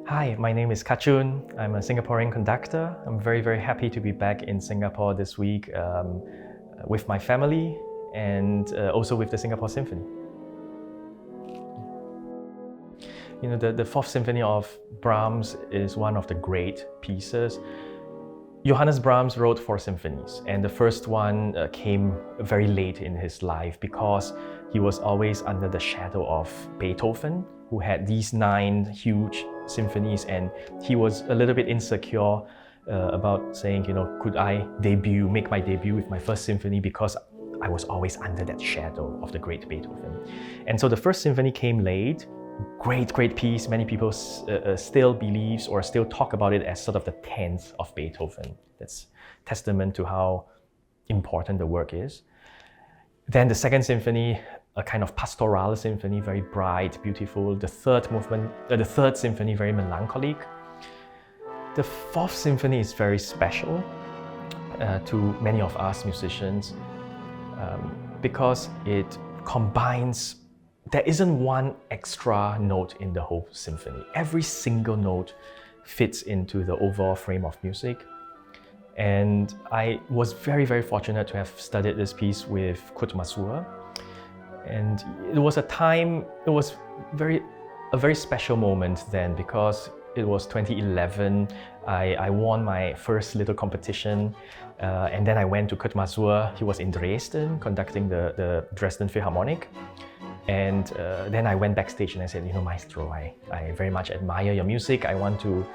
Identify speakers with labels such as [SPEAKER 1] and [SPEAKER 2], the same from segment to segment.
[SPEAKER 1] Hi, my name is Kahchun. I'm a Singaporean conductor. I'm very happy to be back in Singapore this week with my family and also with the Singapore Symphony. You know, the Fourth Symphony of Brahms is one of the great pieces. Johannes Brahms wrote 4 symphonies, and the first one came very late in his life because he was always under the shadow of Beethoven, who had these 9 huge symphonies, and he was a little bit insecure about saying, you know, could I make my debut with my first symphony because I was always under that shadow of the great Beethoven. And so the first symphony came late. Great piece. Many people still believes or still talk about it as sort of the 10th of Beethoven. That's testament to how important the work is. Then the second symphony, a kind of pastoral symphony, very bright, beautiful. The third symphony, very melancholic. The fourth symphony is very special to many of us musicians because it combines. There isn't one extra note in the whole symphony. Every single note fits into the overall frame of music. And I was very fortunate to have studied this piece with Kurt Masur. And it was a very special moment then because it was 2011. I won my first little competition and then I went to Kurt Masur. He was in Dresden conducting the Dresden Philharmonic. And then I went backstage and I said, you know, maestro, I very much admire your music. I want to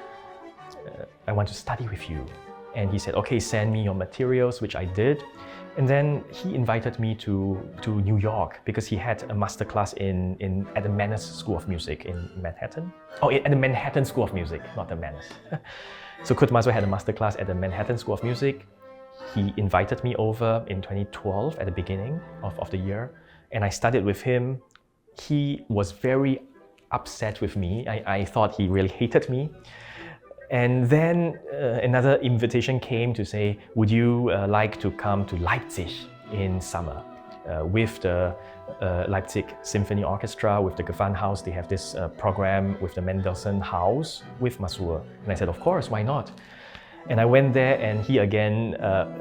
[SPEAKER 1] study with you. And he said, okay, send me your materials, which I did. And then he invited me to New York because he had a masterclass at the Mannes School of Music in Manhattan. Oh, at the Manhattan School of Music, not the Mannes. So Kurt Masur had a masterclass at the Manhattan School of Music. He invited me over in 2012 at the beginning of the year. And I studied with him. He was very upset with me. I thought he really hated me. And then another invitation came to say, would you like to come to Leipzig in summer with the Leipzig Symphony Orchestra, with the Gewandhaus. They have this program with the Mendelssohn House with Masur. And I said, of course, why not? And I went there and he again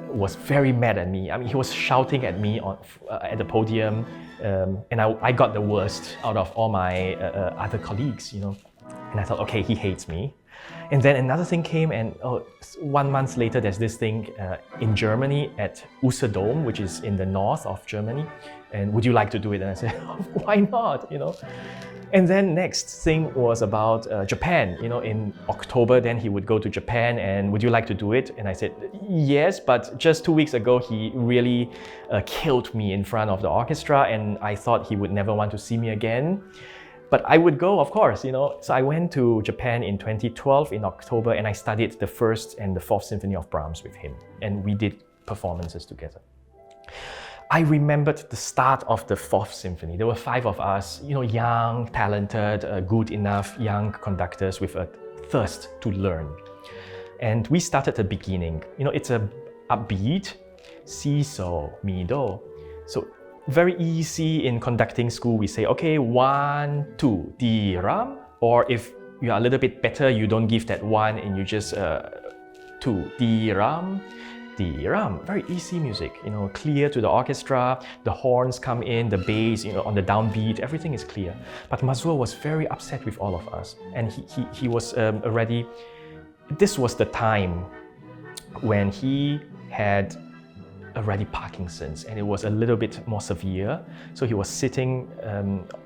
[SPEAKER 1] was very mad at me. I mean, he was shouting at me at the podium and I got the worst out of all my other colleagues, you know. And I thought, okay, he hates me. And then another thing came and 1 month later, there's this thing in Germany at Usedom, which is in the north of Germany. And would you like to do it? And I said, why not, you know? And then next thing was about Japan. You know, in October, then he would go to Japan and would you like to do it? And I said, yes, but just 2 weeks ago, he really killed me in front of the orchestra and I thought he would never want to see me again. But I would go, of course, you know. So I went to Japan in 2012 in October and I studied the first and the fourth symphony of Brahms with him. And we did performances together. I remembered the start of the Fourth Symphony. There were 5 of us, you know, young, talented, good enough young conductors with a thirst to learn. And we started at the beginning. You know, it's a upbeat, si, so, mi, do. So very easy in conducting school. We say, okay, 1, 2, di, ram. Or if you are a little bit better, you don't give that 1 and you just 2, di, ram. Very easy music, you know, clear to the orchestra, the horns come in, the bass, you know, on the downbeat, everything is clear. But Masur was very upset with all of us. And he was already, this was the time when he had already Parkinson's and it was a little bit more severe. So he was sitting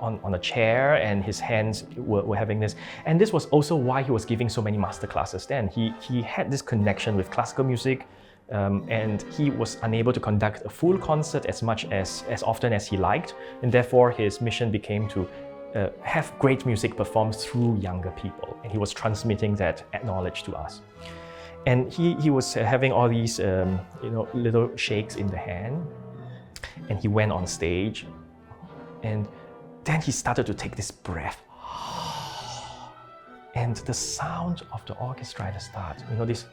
[SPEAKER 1] on a chair and his hands were having this. And this was also why he was giving so many master classes then. He had this connection with classical music. And he was unable to conduct a full concert as often as he liked, and therefore his mission became to have great music performed through younger people, and he was transmitting that knowledge to us. And he was having all these you know, little shakes in the hand, and he went on stage, and then he started to take this breath, and the sound of the orchestra at the start, you know, this.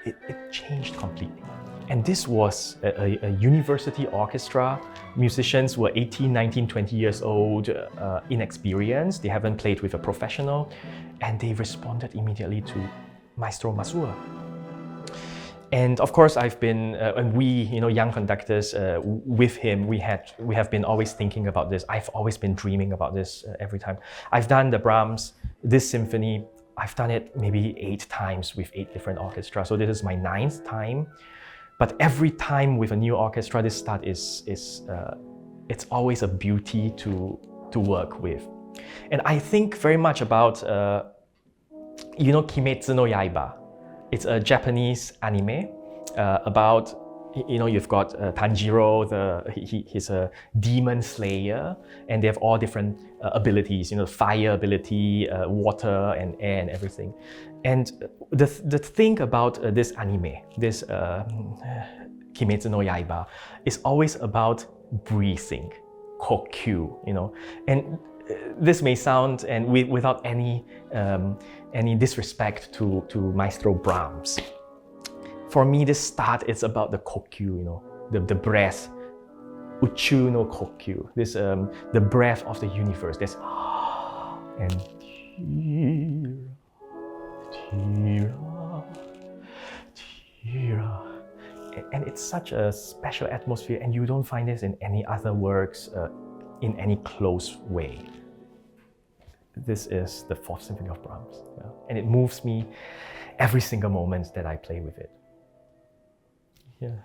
[SPEAKER 1] It changed completely. And this was a university orchestra. Musicians were 18, 19, 20 years old, inexperienced. They haven't played with a professional. And they responded immediately to Maestro Masur. And of course, I've been, and we, young conductors, with him, we have been always thinking about this. I've always been dreaming about this every time. I've done the Brahms, this symphony. I've done it maybe 8 times with 8 different orchestras. So this is my 9th time. But every time with a new orchestra, this start it's always a beauty to work with. And I think very much about, Kimetsu no Yaiba. It's a Japanese anime about, you've got Tanjiro, he's a demon slayer, and they have all different abilities, fire ability, water and air and everything. And the thing about this anime, this Kimetsu no Yaiba, is always about breathing, kokyu, And this may sound, and without any disrespect to Maestro Brahms. For me, this start is about the kokyu, the breath, uchu no kokyu, this the breath of the universe. This and tira. And it's such a special atmosphere, and you don't find this in any other works in any close way. This is the Fourth Symphony of Brahms, and it moves me every single moment that I play with it. Yeah.